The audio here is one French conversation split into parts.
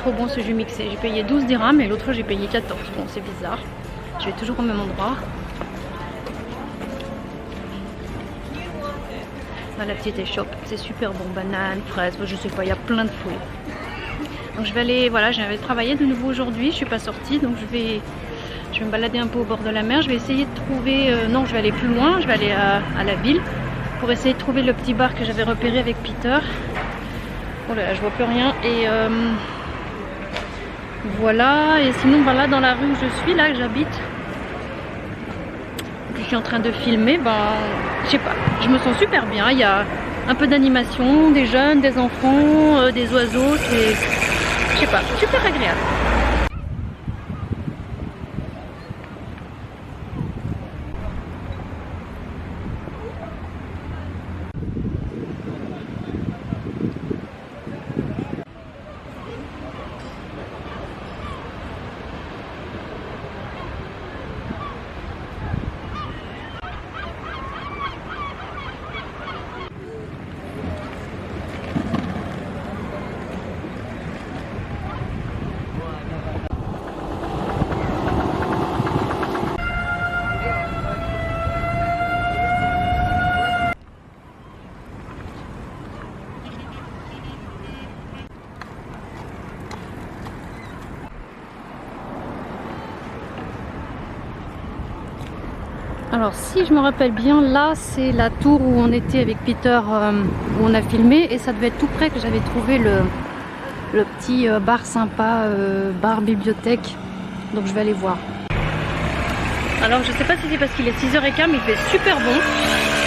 trop bon ce jus mixé. J'ai payé 12 dirhams et l'autre fois j'ai payé 14. Bon, c'est bizarre. Je vais toujours au même endroit. Dans la petite échoppe, c'est super bon. Bananes, fraises, je sais pas, il y a plein de fruits. Donc je vais aller, voilà, j'avais travaillé de nouveau aujourd'hui. Je suis pas sortie, donc je vais me balader un peu au bord de la mer. Je vais essayer de trouver, non, je vais aller plus loin. Je vais aller à la ville pour essayer de trouver le petit bar que j'avais repéré avec Peter. Oh là là, je vois plus rien. Et voilà. Et sinon, voilà, dans la rue où je suis, là, que j'habite, que je suis en train de filmer, ben, je sais pas, je me sens super bien. Il y a un peu d'animation, des jeunes, des enfants, des oiseaux. C'est, je sais pas, super agréable. Alors si je me rappelle bien, là c'est la tour où on était avec Peter, où on a filmé, et ça devait être tout près que j'avais trouvé le petit bar sympa, bar bibliothèque, donc je vais aller voir. Alors je sais pas si c'est parce qu'il est 6h15, mais il fait super bon,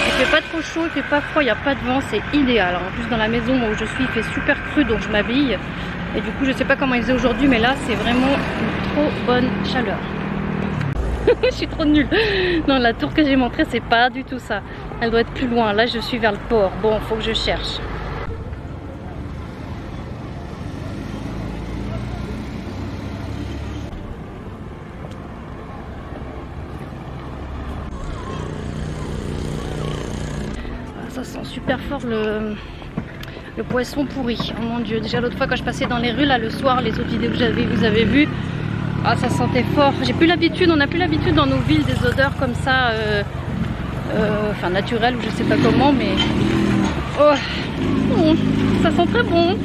il fait pas trop chaud, il fait pas froid, il n'y a pas de vent, c'est idéal. Alors, en plus dans la maison où je suis il fait super cru, donc je m'habille, et du coup je sais pas comment il faisait aujourd'hui, mais là c'est vraiment une trop bonne chaleur. Je suis trop nulle. Non, la tour que j'ai montrée, c'est pas du tout ça. Elle doit être plus loin. Là, je suis vers le port. Bon, faut que je cherche. Ça sent super fort le poisson pourri. Oh mon dieu. Déjà l'autre fois quand je passais dans les rues, là le soir, les autres vidéos que vous avez vues. Ah, ça sentait fort. J'ai plus l'habitude, on n'a plus l'habitude dans nos villes des odeurs comme ça, enfin naturelles ou je sais pas comment, mais oh, ça sent très bon.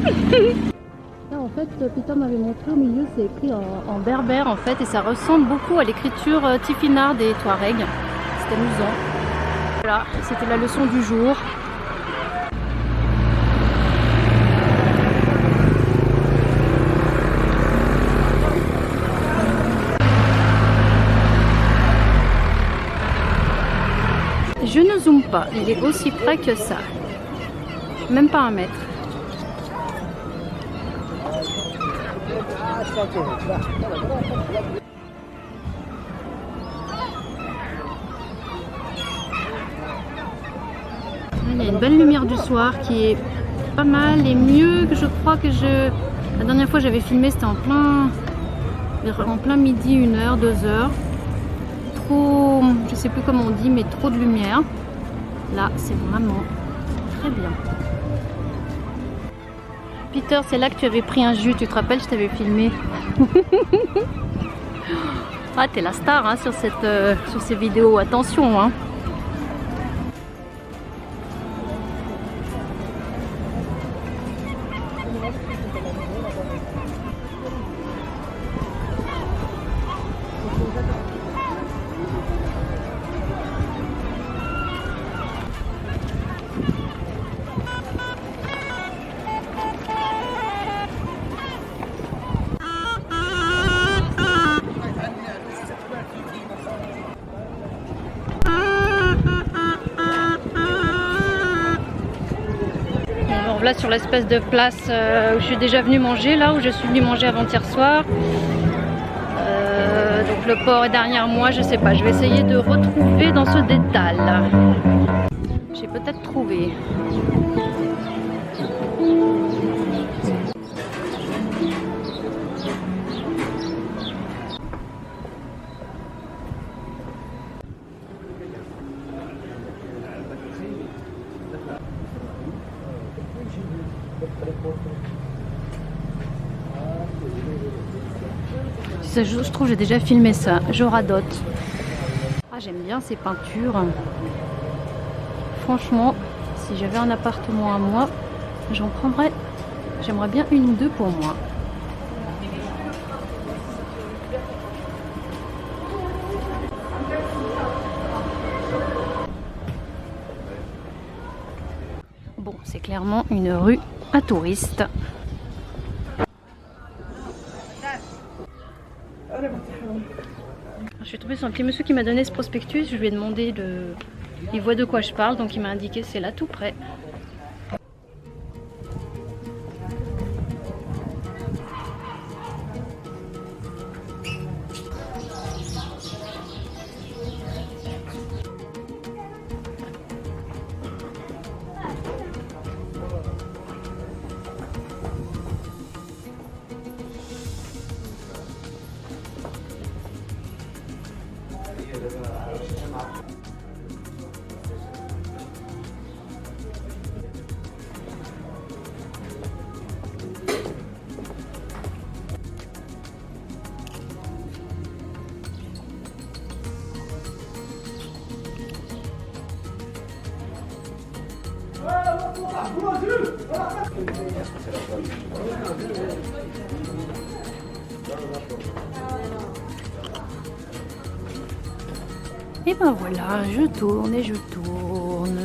Là, en fait, Peter m'avait montré au milieu, c'est écrit en berbère en fait, et ça ressemble beaucoup à l'écriture Tifinagh des Touaregs. C'est amusant. Voilà, c'était la leçon du jour. Je ne zoome pas, il est aussi près que ça. Même pas 1 mètre. Il y a une belle lumière du soir qui est pas mal et mieux que je crois que La dernière fois j'avais filmé, c'était en plein midi, 1h, 2h. Trop, je sais plus comment on dit, mais trop de lumière. Là, c'est vraiment très bien. Peter, c'est là que tu avais pris un jus, tu te rappelles, je t'avais filmé. Ah, t'es la star hein, sur ces vidéos, attention hein. Là sur l'espèce de place où je suis déjà venue manger, là où je suis venue manger avant-hier soir. Donc le port est derrière moi, je sais pas, je vais essayer de retrouver dans ce dédale. J'ai peut-être trouvé. Je trouve que j'ai déjà filmé ça. Je radote. Ah, j'aime bien ces peintures. Franchement, si j'avais un appartement à moi, j'en prendrais. J'aimerais bien une ou deux pour moi. Bon, c'est clairement une rue à touristes. Je suis tombée sur un petit monsieur qui m'a donné ce prospectus. Je lui ai demandé il voit de quoi je parle, donc il m'a indiqué c'est là tout près. Et ben voilà, je tourne et je tourne.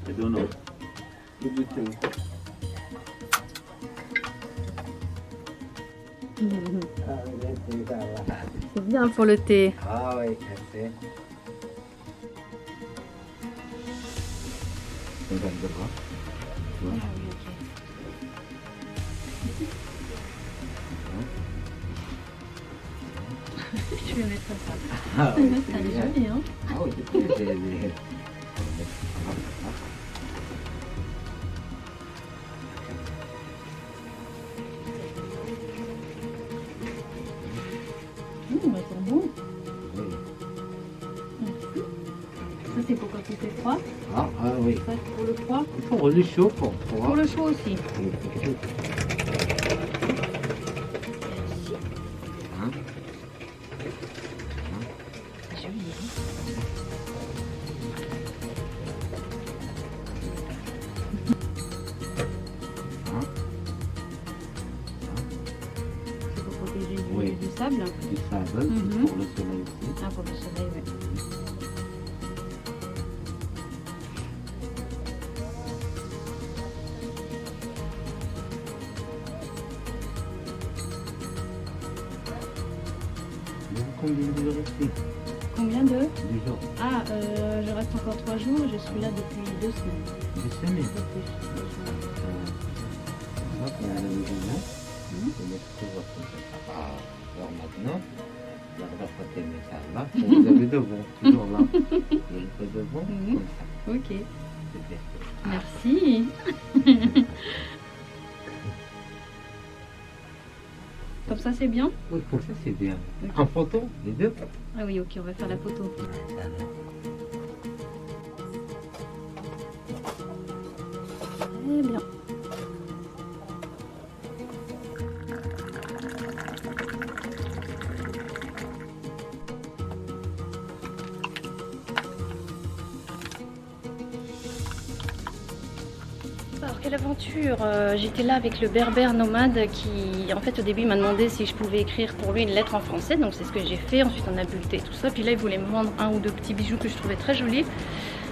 I don't know. C'est bien pour le thé. Ah oui, café. On va le bras. Tu vois? Je vais mettre ça. Ah oui, Ça est joli, hein? Ah oui, c'est très joli. Bah, c'est bon. Oui. Ça c'est pour quand il fait froid. Ah, ah oui. Ça c'est pour le froid. Pour le chaud, pour Pour le chaud aussi. Hein? C'est joli, hein? C'est pour protéger du sable. Du sable, Mhm. pour le soleil aussi. Ah, pour le soleil, oui. Combien de jours ici? Combien de? 2 jours. Ah, je reste encore 3 jours. Je suis là depuis 2 semaines. 2 semaines. Un peu plus. On a la maison là. On met tout votre. Alors maintenant, regardez pas tes messages là. Vous avez de bon, toujours là. Il y a un peu de bon, Mhm. comme ça. Ok. C'est bien. Merci. Comme ça, c'est bien? Oui, pour ça c'est bien. Ok. En photo, les deux. Ah oui, ok, on va faire la photo. Très bien. Alors, quelle aventure! J'étais là avec le berbère nomade qui, en fait, au début, m'a demandé si je pouvais écrire pour lui une lettre en français. Donc, c'est ce que j'ai fait. Ensuite, on a bu le thé, tout ça. Puis là, il voulait me vendre un ou deux petits bijoux que je trouvais très jolis.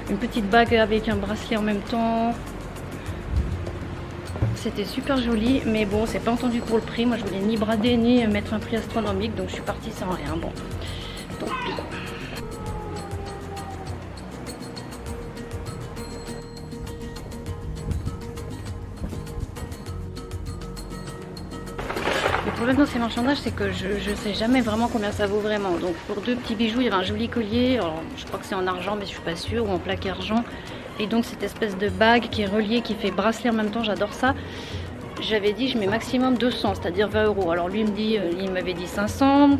Une petite bague avec un bracelet en même temps. C'était super joli, mais bon, c'est pas entendu pour le prix. Moi, je voulais ni brader, ni mettre un prix astronomique. Donc, je suis partie sans rien. Bon, tant pis. Le problème dans ces marchandages, c'est que je sais jamais vraiment combien ça vaut vraiment. Donc pour deux petits bijoux, il y avait un joli collier. Alors, je crois que c'est en argent, mais je suis pas sûre, ou en plaque argent. Et donc cette espèce de bague qui est reliée, qui fait bracelet en même temps, j'adore ça. J'avais dit je mets maximum 200, c'est-à-dire 20 euros. Alors lui il m'avait dit 500,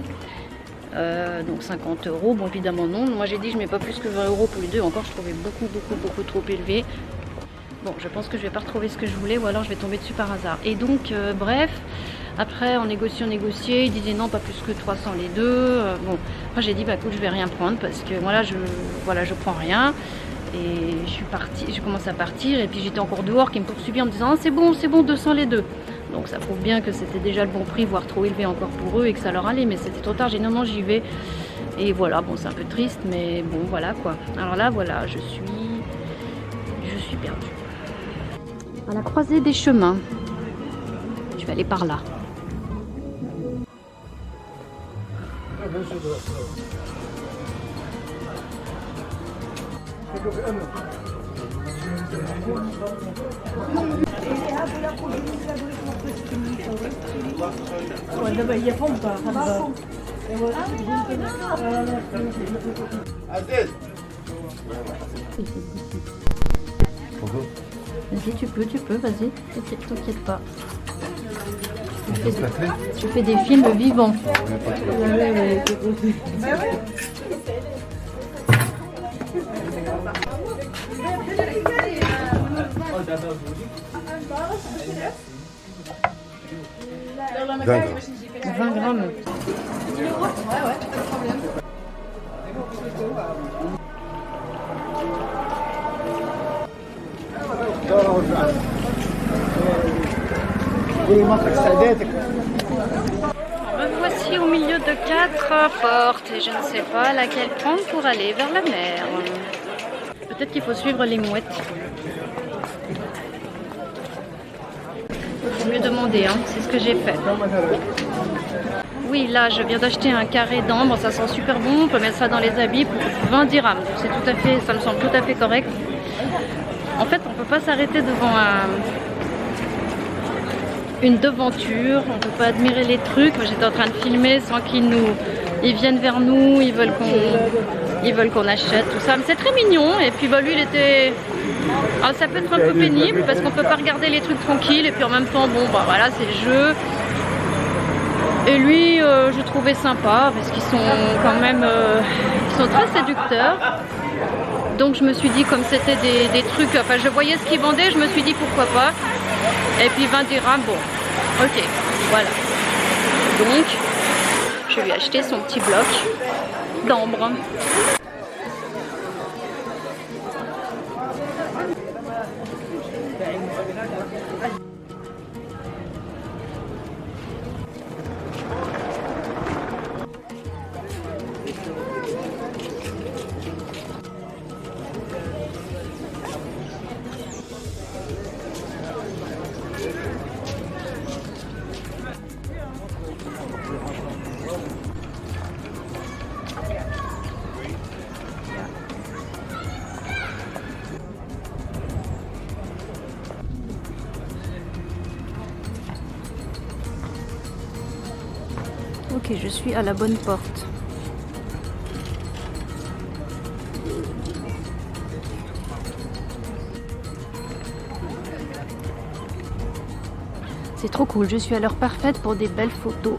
donc 50 euros. Bon, évidemment non. Moi j'ai dit je mets pas plus que 20 euros pour les deux. Encore je trouvais beaucoup trop élevé. Bon, je pense que je vais pas retrouver ce que je voulais ou alors je vais tomber dessus par hasard. Et donc, bref, après on négocie, ils disaient non, pas plus que 300 les deux. Bon, moi j'ai dit bah écoute, je vais rien prendre parce que moi là, je prends rien. Et je suis partie, je commence à partir et puis j'étais encore dehors qui me poursuivait en me disant c'est bon, 200 les deux. Donc ça prouve bien que c'était déjà le bon prix, voire trop élevé encore pour eux et que ça leur allait, mais c'était trop tard. J'ai dit non, j'y vais. Et voilà, bon, c'est un peu triste, mais bon, voilà quoi. Alors là, voilà, je suis perdue. À la croisée des chemins. Je vais aller par là. Vas-y, tu peux, vas-y, t'inquiète pas. Tu fais des films vivants. D'accord. 20 grammes. Me voici au milieu de 4 portes et je ne sais pas laquelle prendre pour aller vers la mer. Peut-être qu'il faut suivre les mouettes. Il faut mieux demander, hein. C'est ce que j'ai fait. Oui, là, je viens d'acheter un carré d'ambre, ça sent super bon. On peut mettre ça dans les habits pour 20 dirhams. C'est tout à fait, ça me semble tout à fait correct. En fait, on peut pas s'arrêter devant une devanture, on peut pas admirer les trucs. Moi, j'étais en train de filmer sans ils viennent vers nous, ils veulent qu'on achète tout ça. Mais c'est très mignon. Et puis bah lui, il était. Alors, ça peut être un peu pénible parce qu'on peut pas regarder les trucs tranquilles et puis en même temps, bon bah voilà, c'est le jeu. Et lui, je trouvais sympa parce qu'ils sont quand même, ils sont très séducteurs. Donc je me suis dit, comme c'était des trucs, enfin je voyais ce qu'ils vendaient, je me suis dit pourquoi pas. Et puis 20 dirhams, bon, ok, voilà. Donc, je lui ai acheté son petit bloc d'ambre. Ok, je suis à la bonne porte. C'est trop cool, je suis à l'heure parfaite pour des belles photos.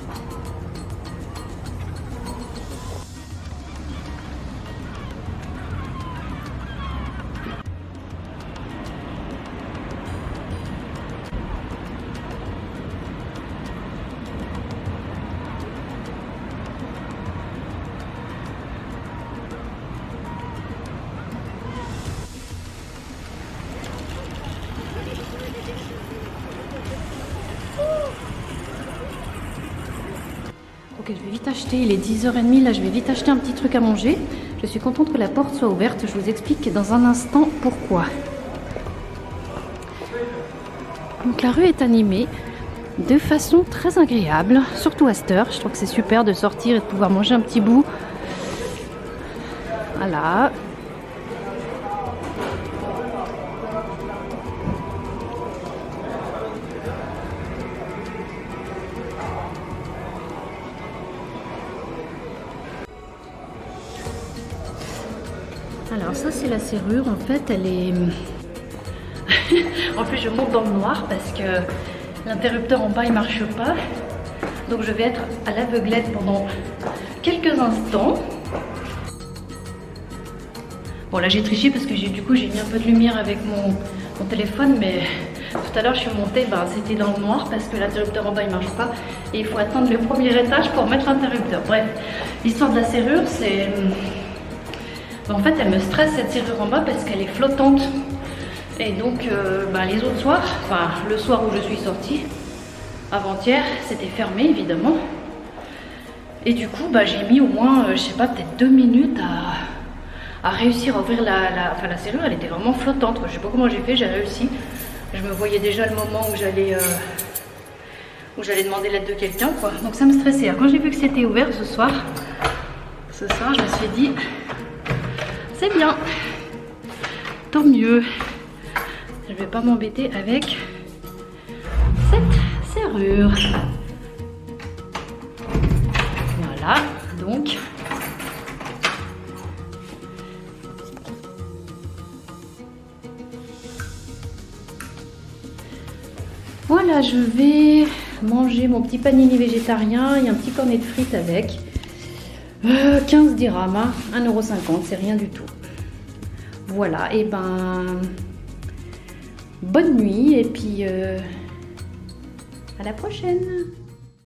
Ok, je vais vite acheter, il est 10h30, là je vais vite acheter un petit truc à manger. Je suis contente que la porte soit ouverte, je vous explique dans un instant pourquoi. Donc la rue est animée de façon très agréable, surtout à cette heure. Je trouve que c'est super de sortir et de pouvoir manger un petit bout. Voilà. Alors ça c'est la serrure, en fait elle est... en plus je monte dans le noir parce que l'interrupteur en bas il marche pas. Donc je vais être à l'aveuglette pendant quelques instants. Bon là j'ai triché parce que du coup j'ai mis un peu de lumière avec mon son téléphone, mais tout à l'heure je suis montée, ben, c'était dans le noir parce que l'interrupteur en bas il marche pas et il faut attendre le premier étage pour mettre l'interrupteur. Bref, l'histoire de la serrure, c'est... En fait, elle me stresse cette serrure en bas parce qu'elle est flottante. Et donc, ben, les autres soirs, enfin le soir où je suis sortie, avant-hier, c'était fermé évidemment. Et du coup, bah, j'ai mis au moins, je sais pas, peut-être 2 minutes à réussir à ouvrir la serrure. Elle était vraiment flottante. Je sais pas comment j'ai fait, j'ai réussi. Je me voyais déjà le moment où j'allais demander l'aide de quelqu'un, quoi. Donc ça me stressait. Alors, quand j'ai vu que c'était ouvert ce soir, je me suis dit, c'est bien, tant mieux. Je vais pas m'embêter avec cette serrure. Voilà, donc voilà, je vais manger mon petit panini végétarien et un petit cornet de frites avec 15 dirhams, hein, 1,50 €, c'est rien du tout. Voilà, et ben bonne nuit et puis à la prochaine.